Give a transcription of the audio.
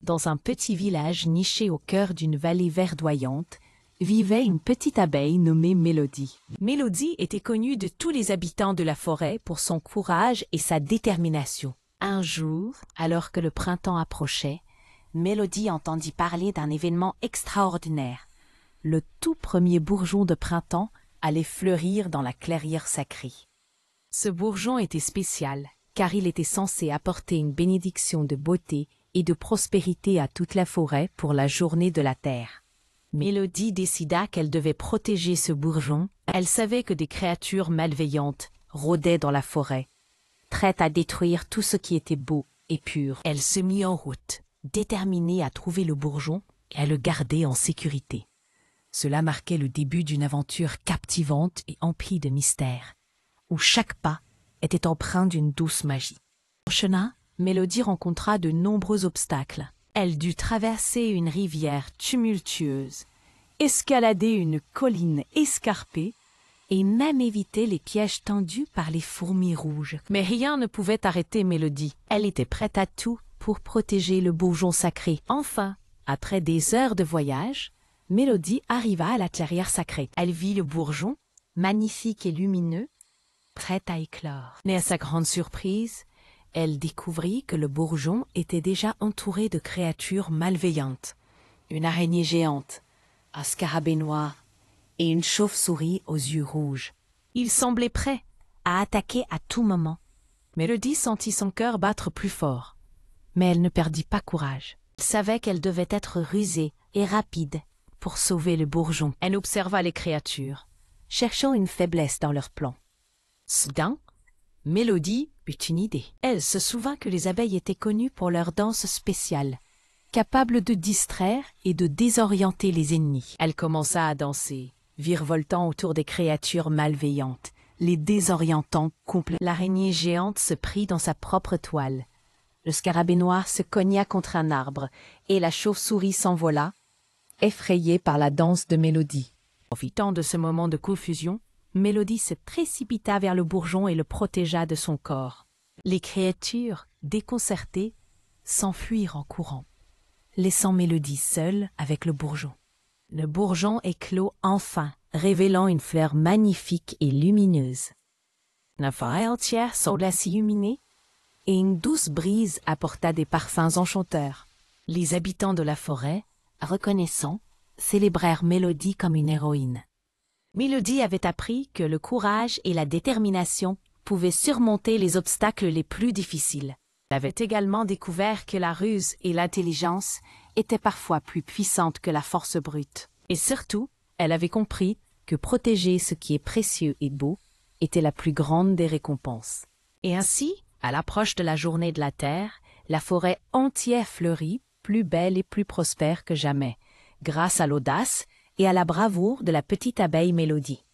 Dans un petit village niché au cœur d'une vallée verdoyante, vivait une petite abeille nommée Mélodie. Mélodie était connue de tous les habitants de la forêt pour son courage et sa détermination. Un jour, alors que le printemps approchait, Mélodie entendit parler d'un événement extraordinaire. Le tout premier bourgeon de printemps allait fleurir dans la clairière sacrée. Ce bourgeon était spécial, car il était censé apporter une bénédiction de beauté et de prospérité à toute la forêt pour la journée de la terre. Mélodie décida qu'elle devait protéger ce bourgeon. Elle savait que des créatures malveillantes rôdaient dans la forêt, prêtes à détruire tout ce qui était beau et pur. Elle se mit en route, déterminée à trouver le bourgeon et à le garder en sécurité. Cela marquait le début d'une aventure captivante et emplie de mystères, où chaque pas était empreint d'une douce magie. En chemin, Mélodie rencontra de nombreux obstacles. Elle dut traverser une rivière tumultueuse, escalader une colline escarpée et même éviter les pièges tendus par les fourmis rouges. Mais rien ne pouvait arrêter Mélodie. Elle était prête à tout pour protéger le bourgeon sacré. Enfin, après des heures de voyage, Mélodie arriva à la clairière sacrée. Elle vit le bourgeon, magnifique et lumineux, prêt à éclore. Mais à sa grande surprise, elle découvrit que le bourgeon était déjà entouré de créatures malveillantes. Une araignée géante, un scarabée noir et une chauve-souris aux yeux rouges. Il semblait prêt à attaquer à tout moment. Mélodie sentit son cœur battre plus fort. Mais elle ne perdit pas courage. Elle savait qu'elle devait être rusée et rapide pour sauver le bourgeon. Elle observa les créatures, cherchant une faiblesse dans leurs plans. Soudain, Mélodie eut une idée. Elle se souvint que les abeilles étaient connues pour leur danse spéciale, capable de distraire et de désorienter les ennemis. Elle commença à danser, virevoltant autour des créatures malveillantes, les désorientant complètement. L'araignée géante se prit dans sa propre toile. Le scarabée noir se cogna contre un arbre et la chauve-souris s'envola, effrayée par la danse de Mélodie. Profitant de ce moment de confusion, Mélodie se précipita vers le bourgeon et le protégea de son corps. Les créatures, déconcertées, s'enfuirent en courant, laissant Mélodie seule avec le bourgeon. Le bourgeon éclot enfin, révélant une fleur magnifique et lumineuse. La forêt entière sembla s'illuminer et une douce brise apporta des parfums enchanteurs. Les habitants de la forêt, reconnaissant, célébrèrent Mélodie comme une héroïne. Mélodie avait appris que le courage et la détermination pouvaient surmonter les obstacles les plus difficiles. Elle avait également découvert que la ruse et l'intelligence étaient parfois plus puissantes que la force brute. Et surtout, elle avait compris que protéger ce qui est précieux et beau était la plus grande des récompenses. Et ainsi, à l'approche de la journée de la Terre, la forêt entière fleurit, plus belle et plus prospère que jamais, grâce à l'audace et à la bravoure de la petite abeille Mélodie.